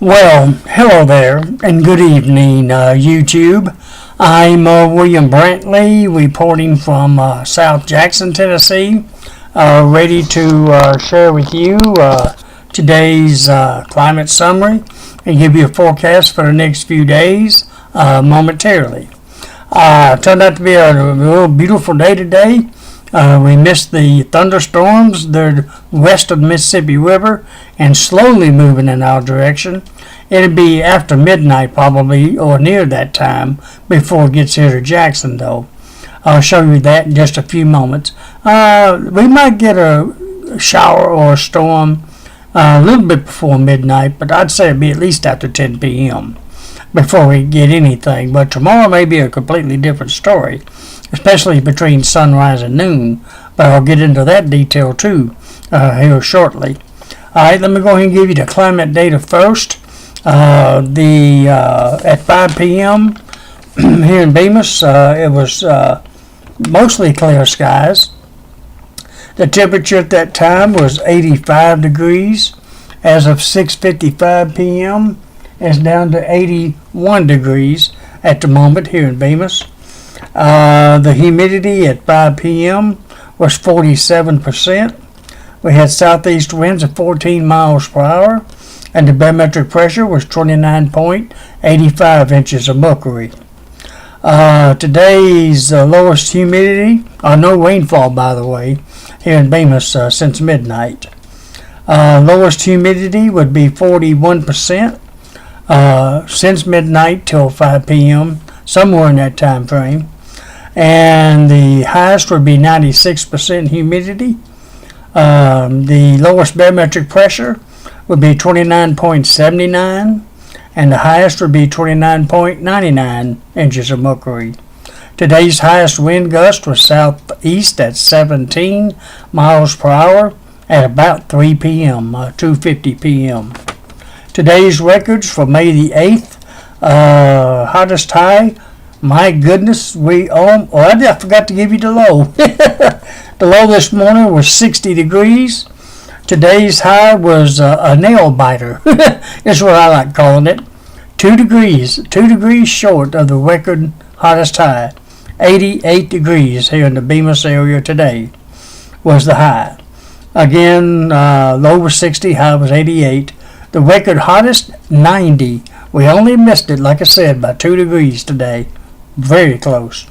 Well, hello there, and good evening, YouTube. I'm William Brantley, reporting from South Jackson, Tennessee, ready to share with you today's climate summary and give you a forecast for the next few days momentarily. Turned out to be a real beautiful day today. We missed the thunderstorms. They're west of the Mississippi River and slowly moving in our direction. It'll be after midnight probably, or near that time, before it gets here to Jackson, though. I'll show you that in just a few moments. We might get a shower or a storm a little bit before midnight, but I'd say it'd be at least after 10 p.m. before we get anything. But tomorrow may be a completely different story, especially between sunrise and noon. But I'll get into that detail too here shortly. All right, let me go ahead and give you the climate data first. At 5 p.m. here in Bemis, it was mostly clear skies. The temperature at that time was 85 degrees. As of 6:55 p.m., it's down to 81 degrees at the moment here in Bemis. The humidity at 5 p.m. was 47%. We had southeast winds of 14 miles per hour, and the barometric pressure was 29.85 inches of mercury. Today's lowest humidity, no rainfall by the way, here in Bemis since midnight. Lowest humidity would be 41% since midnight till 5 p.m., somewhere in that time frame. And the highest would be 96% humidity. The lowest barometric pressure would be 29.79, and the highest would be 29.99 inches of mercury. Today's highest wind gust was southeast at 17 miles per hour at about 3 p.m., 2:50 p.m. Today's records for May the 8th, hottest high, my goodness, I forgot to give you the low. The low this morning was 60 degrees. Today's high was a nail biter. That's what I like calling it. 2 degrees short of the record hottest high. 88 degrees here in the Bemis area today was the high. Again, low was 60, high was 88. The record hottest, 90. We only missed it, like I said, by 2 degrees today. Very close.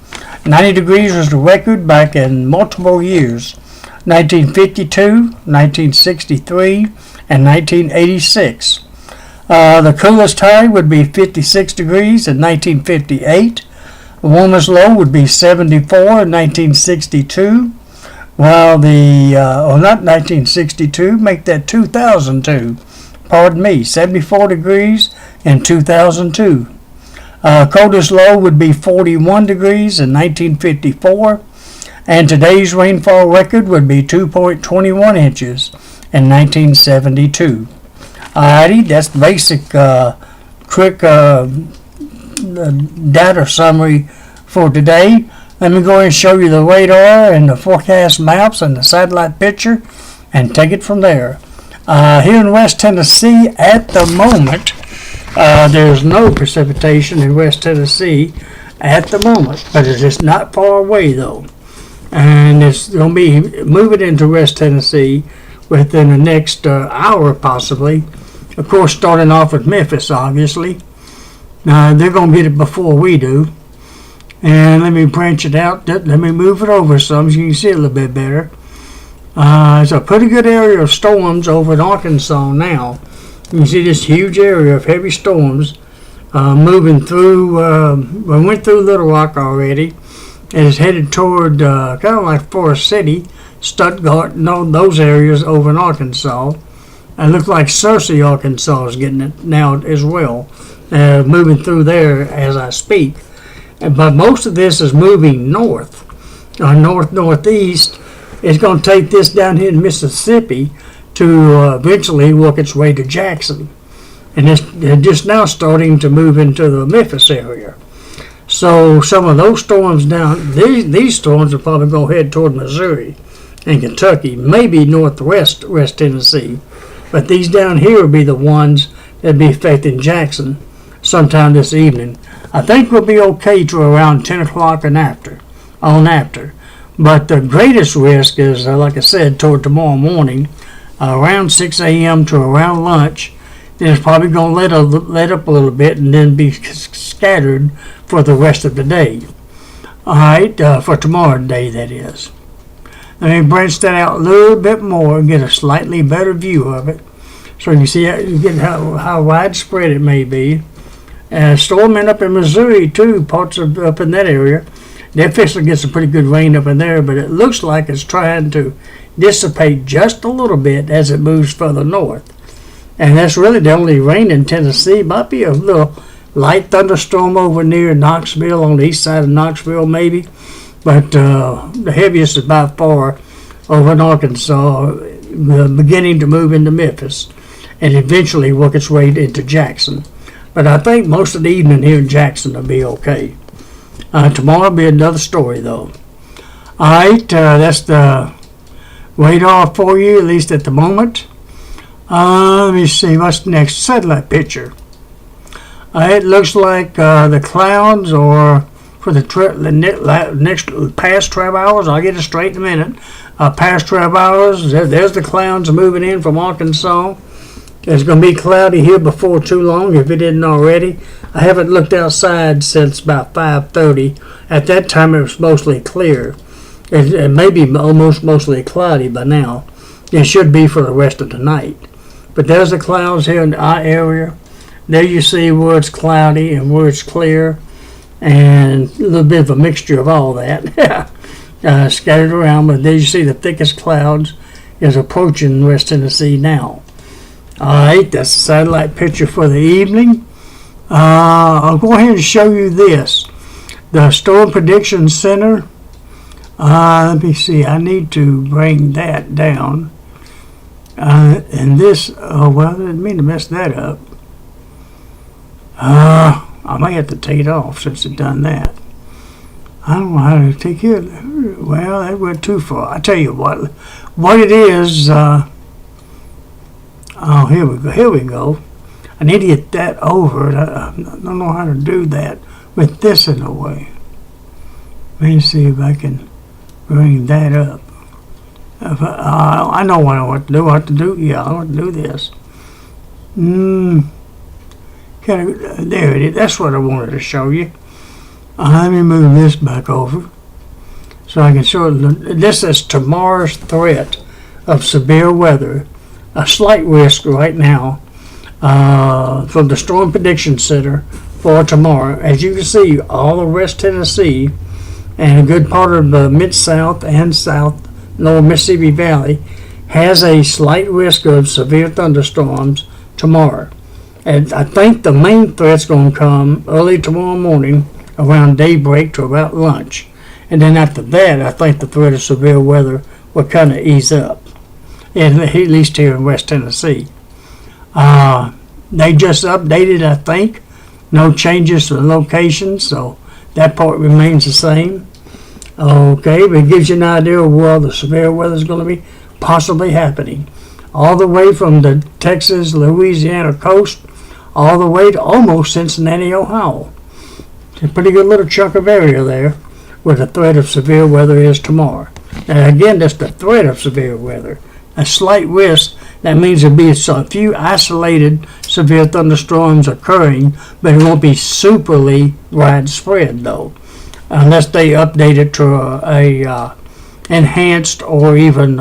90 degrees was the record back in multiple years. 1952, 1963, and 1986. The coolest high would be 56 degrees in 1958. The warmest low would be 74 in 1962. While not 1962, make that 2002. Pardon me, 74 degrees in 2002. Coldest low would be 41 degrees in 1954. And today's rainfall record would be 2.21 inches in 1972. Alrighty, that's basic, quick data summary for today. Let me go ahead and show you the radar and the forecast maps and the satellite picture and take it from there. Here in West Tennessee at the moment, there's no precipitation in West Tennessee at the moment, but it's just not far away though. And it's going to be moving into West Tennessee within the next hour possibly. Of course, starting off with Memphis, obviously. They're going to get it before we do. And let me branch it out. Let me move it over some so you can see it a little bit better. It's a pretty good area of storms over in Arkansas now. You can see this huge area of heavy storms moving through. We went through Little Rock already. It is headed toward kind of like Forest City, Stuttgart, and all those areas over in Arkansas. It looks like Searcy, Arkansas is getting it now as well, moving through there as I speak. But most of this is moving north, northeast. It's going to take this down here in Mississippi to eventually work its way to Jackson. And it's just now starting to move into the Memphis area. So some of those storms down, these storms will probably go head toward Missouri and Kentucky, maybe northwest West Tennessee. But these down here will be the ones that'd be affecting Jackson sometime this evening. I think we'll be okay to around 10 o'clock and after. But the greatest risk is, like I said, toward tomorrow morning, around 6 a.m. to around lunch. Then it's probably going to let up a little bit and then be scattered for the rest of the day. All right, for tomorrow's day, that is. Let me branch that out a little bit more and get a slightly better view of it. So you see how widespread it may be. Storming up in Missouri, too, parts of up in that area. They're fixing to get some pretty good rain up in there, but it looks like it's trying to dissipate just a little bit as it moves further north. And that's really the only rain in Tennessee. Might be a little light thunderstorm over near Knoxville, on the east side of Knoxville maybe. But the heaviest is by far over in Arkansas, beginning to move into Memphis, and eventually work its way into Jackson. But I think most of the evening here in Jackson will be okay. Tomorrow will be another story, though. All right, that's the radar for you, at least at the moment. Let me see, what's the next satellite picture? It looks like the clouds are for the next past 12 hours. I'll get it straight in a minute. Past 12 hours, there's the clouds moving in from Arkansas. It's going to be cloudy here before too long, if it isn't already. I haven't looked outside since about 5:30. At that time, it was mostly clear. It may be almost mostly cloudy by now. It should be for the rest of the night. But there's the clouds here in our area. There you see where it's cloudy and where it's clear, and a little bit of a mixture of all that scattered around. But there you see the thickest clouds is approaching West Tennessee now. All right, that's the satellite picture for the evening. I'll go ahead and show you this. The Storm Prediction Center. Let me see. I need to bring that down. And this, well, I didn't mean to mess that up. I may have to take it off since it's done that. I don't know how to take it. Well, that went too far. I tell you what it is. Oh, here we go. I need to get that over. I don't know how to do that with this in the way. Let me see if I can bring that up. I know what I want to do. Yeah, I want to do this. There it is. That's what I wanted to show you. Let me move this back over so I can show it. This is tomorrow's threat of severe weather. A slight risk right now from the Storm Prediction Center for tomorrow. As you can see, all of West Tennessee and a good part of the Mid-South and South Lower Mississippi Valley has a slight risk of severe thunderstorms tomorrow. And I think the main threat's going to come early tomorrow morning around daybreak to about lunch. And then after that, I think the threat of severe weather will kind of ease up, at least here in West Tennessee. They just updated, I think. No changes to the location, so that part remains the same. Okay, but it gives you an idea of where the severe weather is going to be possibly happening. All the way from the Texas, Louisiana coast, all the way to almost Cincinnati, Ohio. It's a pretty good little chunk of area there where the threat of severe weather is tomorrow. And again, that's the threat of severe weather. A slight risk, that means there'll be a few isolated severe thunderstorms occurring, but it won't be superly widespread though, unless they update it to a enhanced or even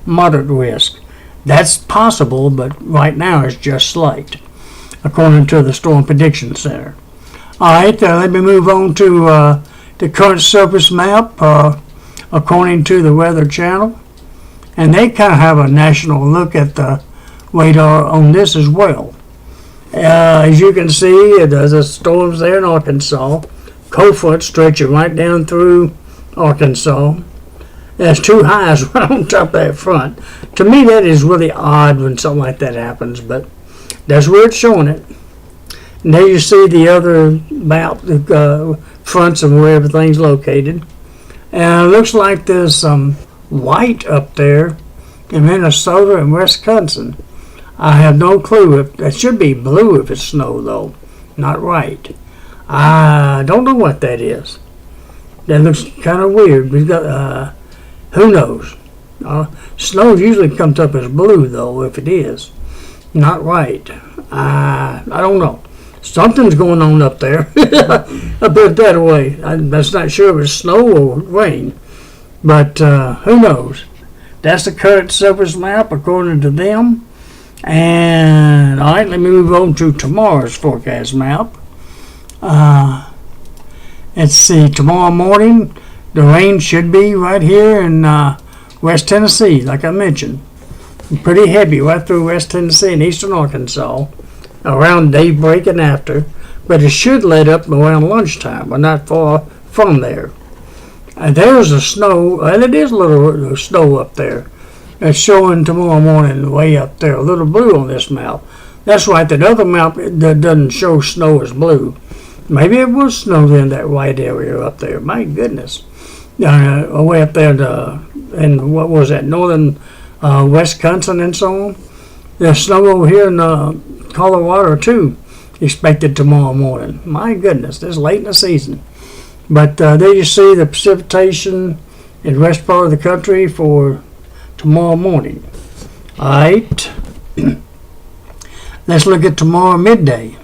moderate risk. That's possible, but right now it's just slight, according to the Storm Prediction Center. All right, let me move on to the current surface map, according to the Weather Channel. And they kind of have a national look at the radar on this as well. As you can see, there's a storms there in Arkansas. Cold front stretching right down through Arkansas. There's two highs right on top of that front. To me, that is really odd when something like that happens, but that's where it's showing it. And there you see the other map, the fronts and where everything's located. And it looks like there's some white up there in Minnesota and Wisconsin. I have no clue if it should be blue if it's snow though, not white. I don't know what that is. That looks kind of weird. We got who knows? Snow usually comes up as blue though if it is, not white. I don't know. Something's going on up there. I put it that way. I'm not sure if it's snow or rain, but who knows? That's the current surface map according to them. And all right, let me move on to tomorrow's forecast map. Let's see. Tomorrow morning, the rain should be right here in West Tennessee, like I mentioned. Pretty heavy right through West Tennessee and eastern Arkansas, around daybreak and after. But it should let up around lunchtime. We're not far from there. And there's the snow, and it is a little snow up there. It's showing tomorrow morning way up there, a little blue on this map. That's right, that other map that doesn't show snow as blue. Maybe it was snow in that white area up there. My goodness. Way up there in what was that, northern Wisconsin and so on. There's snow over here in Colorado too, expected tomorrow morning. My goodness, this is late in the season. But there you see the precipitation in the west part of the country for tomorrow morning. All right. Let's look at tomorrow midday.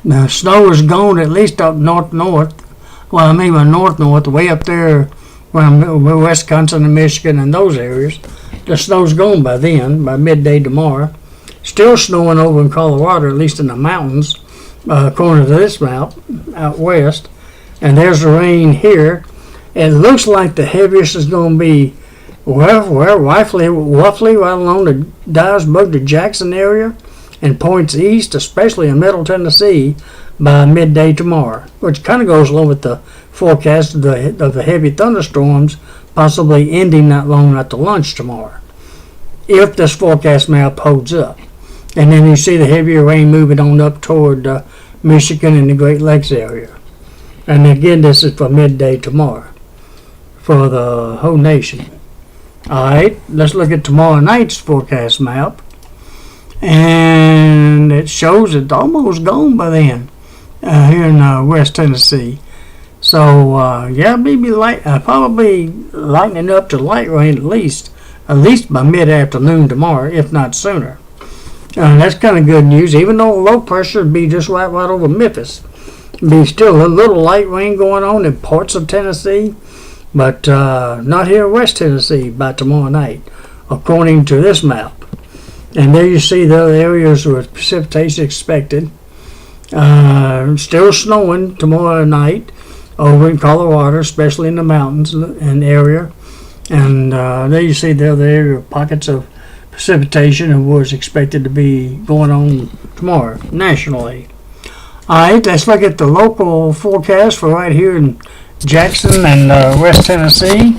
Now, snow is gone at least up north. Well, I mean by north, way up there around Wisconsin and Michigan and those areas. The snow's gone by then, by midday tomorrow. Still snowing over in Colorado, at least in the mountains, according to this map, out west. And there's the rain here. It looks like the heaviest is going to be roughly right along the Dyersburg to Jackson area and points east, especially in Middle Tennessee, by midday tomorrow, which kind of goes along with the forecast of the heavy thunderstorms possibly ending not long after lunch tomorrow, if this forecast map holds up. And then you see the heavier rain moving on up toward Michigan and the Great Lakes area. And again, this is for midday tomorrow for the whole nation. All right, let's look at tomorrow night's forecast map. And it shows it's almost gone by then here in West Tennessee. So, yeah, maybe probably lightening up to light rain at least by mid-afternoon tomorrow, if not sooner. That's kind of good news, even though low pressure would be just right over Memphis. Be still a little light rain going on in parts of Tennessee, but not here in West Tennessee by tomorrow night, according to this map. And there you see the areas with precipitation expected. Still snowing tomorrow night over in Colorado, especially in the mountains and area. And there you see the other area pockets of precipitation and what's expected to be going on tomorrow nationally. All right, let's look at the local forecast for right here in Jackson and West Tennessee,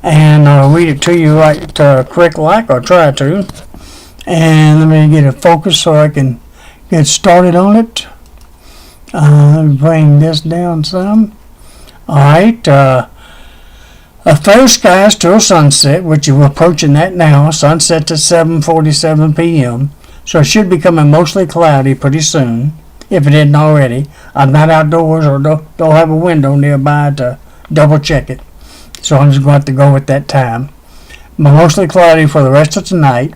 and read it to you right correct like, or try to. And let me get it focused so I can get started on it. Let me bring this down some. All right, a fair skies till sunset, which we're approaching that now. Sunset at 7:47 p.m. So it should be coming mostly cloudy pretty soon, if it isn't already. I'm not outdoors or don't have a window nearby to double check it. So I'm just going to have to go with that time. But mostly cloudy for the rest of tonight.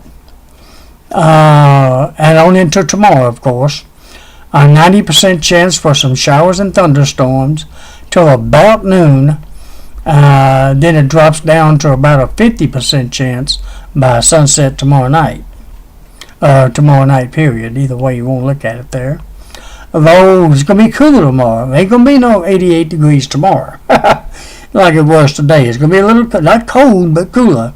And on into tomorrow, of course. A 90% chance for some showers and thunderstorms till about noon. Then it drops down to about a 50% chance by sunset tomorrow night. Tomorrow night period, either way you want to look at it there. Although it's going to be cooler tomorrow. Ain't going to be no 88 degrees tomorrow like it was today. It's going to be a little, not cold, but cooler.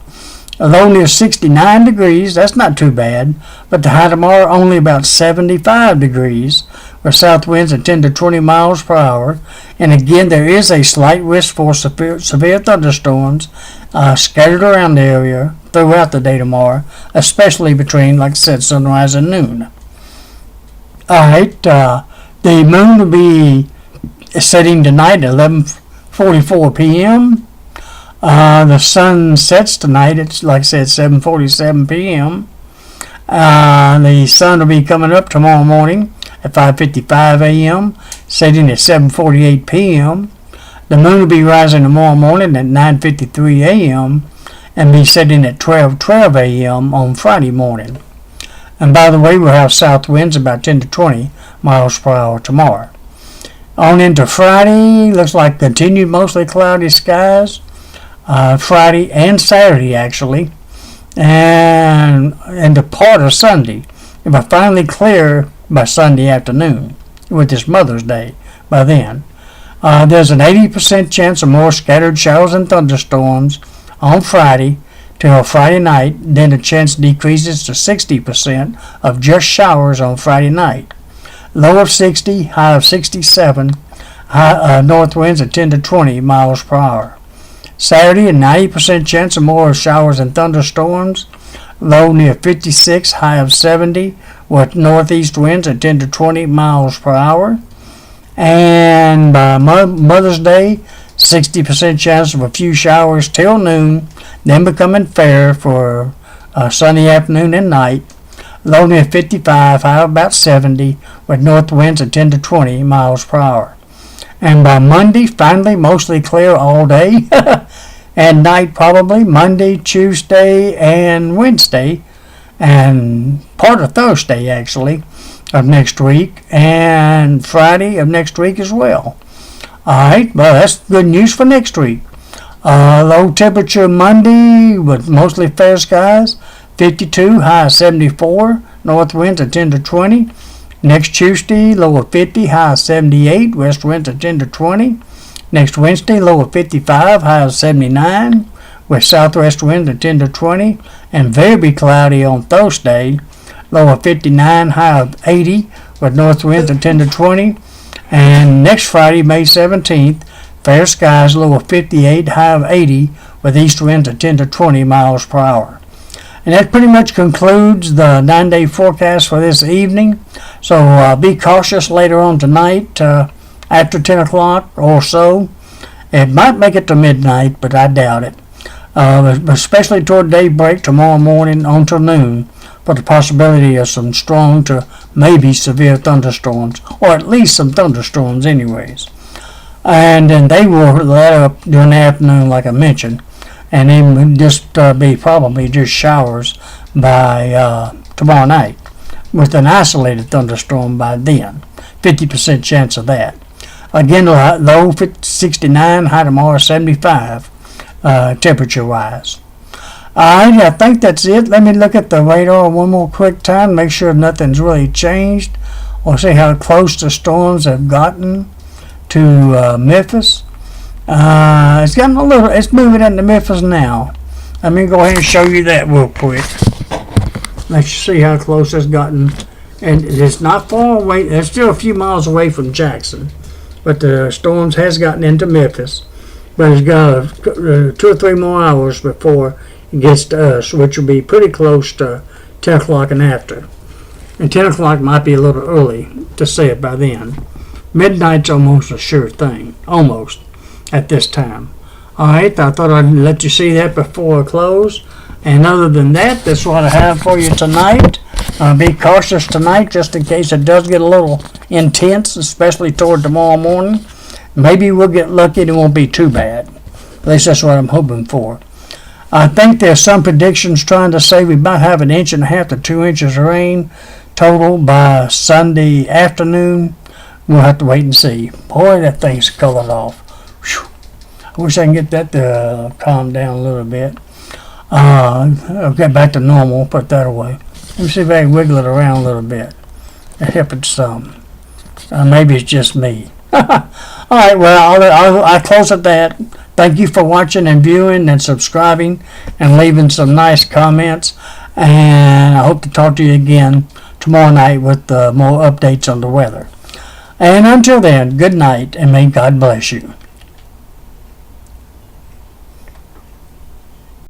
Although near 69 degrees, that's not too bad. But the high tomorrow only about 75 degrees, with south winds at 10 to 20 miles per hour. And again, there is a slight risk for severe thunderstorms scattered around the area throughout the day tomorrow, especially between, like I said, sunrise and noon. All right, the moon will be setting tonight at 11:44 p.m. The sun sets tonight, it's like I said, 7:47 p.m. The sun will be coming up tomorrow morning at 5:55 a.m., setting at 7:48 p.m. The moon will be rising tomorrow morning at 9:53 a.m. and be setting at 12:12 a.m. on Friday morning. And by the way, we'll have south winds about 10 to 20 miles per hour tomorrow. On into Friday, looks like continued mostly cloudy skies. Friday and Saturday, actually. And into part of Sunday. It will finally clear by Sunday afternoon, with this Mother's Day by then. There's an 80% chance of more scattered showers and thunderstorms on Friday till Friday night. Then the chance decreases to 60% of just showers on Friday night. Low of 60, high of 67, north winds at 10 to 20 miles per hour. Saturday, a 90% chance of more showers and thunderstorms. Low near 56, high of 70, with northeast winds at 10 to 20 miles per hour. And by Mother's Day, 60% chance of a few showers till noon, then becoming fair for sunny afternoon and night. Low near 55, high of about 70, with north winds at 10 to 20 miles per hour. And by Monday, finally, mostly clear all day and night probably, Monday, Tuesday, and Wednesday, and part of Thursday, actually, of next week, and Friday of next week as well. All right, well, that's good news for next week. Low temperature Monday with mostly fair skies, 52, high of 74, north winds at 10 to 20. Next Tuesday, low of 50, high of 78, west winds at 10 to 20. Next Wednesday, low of 55, high of 79, with southwest winds at 10 to 20. And very cloudy on Thursday, low of 59, high of 80, with north winds at 10 to 20. And next Friday, May 17th, fair skies, low of 58, high of 80, with east winds at 10 to 20 miles per hour. And that pretty much concludes the 9-day forecast for this evening. So be cautious later on tonight after 10 o'clock or so. It might make it to midnight, but I doubt it. Especially toward daybreak tomorrow morning on till noon, for the possibility of some strong to maybe severe thunderstorms, or at least some thunderstorms anyways. And then they will let up during the afternoon, like I mentioned. And then would just be probably just showers by tomorrow night, with an isolated thunderstorm by then. 50% chance of that. Again, low 69, high tomorrow 75, temperature-wise. All right, I think that's it. Let me look at the radar one more quick time, make sure nothing's really changed, or see how close the storms have gotten to Memphis. It's moving into Memphis now. Let me go ahead and show you that real quick. Let's see how close it's gotten. And it's not far away. It's still a few miles away from Jackson. But the storms has gotten into Memphis. But it's got 2 or 3 more hours before it gets to us, which will be pretty close to 10 o'clock and after. And 10 o'clock might be a little early to say it by then. Midnight's almost a sure thing. Almost. At this time. Alright, I thought I'd let you see that before I close. And other than that, that's what I have for you tonight. Be cautious tonight just in case it does get a little intense, especially toward tomorrow morning. Maybe we'll get lucky and it won't be too bad. At least that's what I'm hoping for. I think there's some predictions trying to say we might have 1.5 inches to 2 inches of rain total by Sunday afternoon. We'll have to wait and see. Boy, that thing's colored off. Whew. I wish I can get that to calm down a little bit. I'll get back to normal, put that away. Let me see if I can wiggle it around a little bit. Help it some. Maybe it's just me. Alright, well, I'll close at that. Thank you for watching and viewing and subscribing and leaving some nice comments. And I hope to talk to you again tomorrow night with more updates on the weather. And until then, good night, and may God bless you.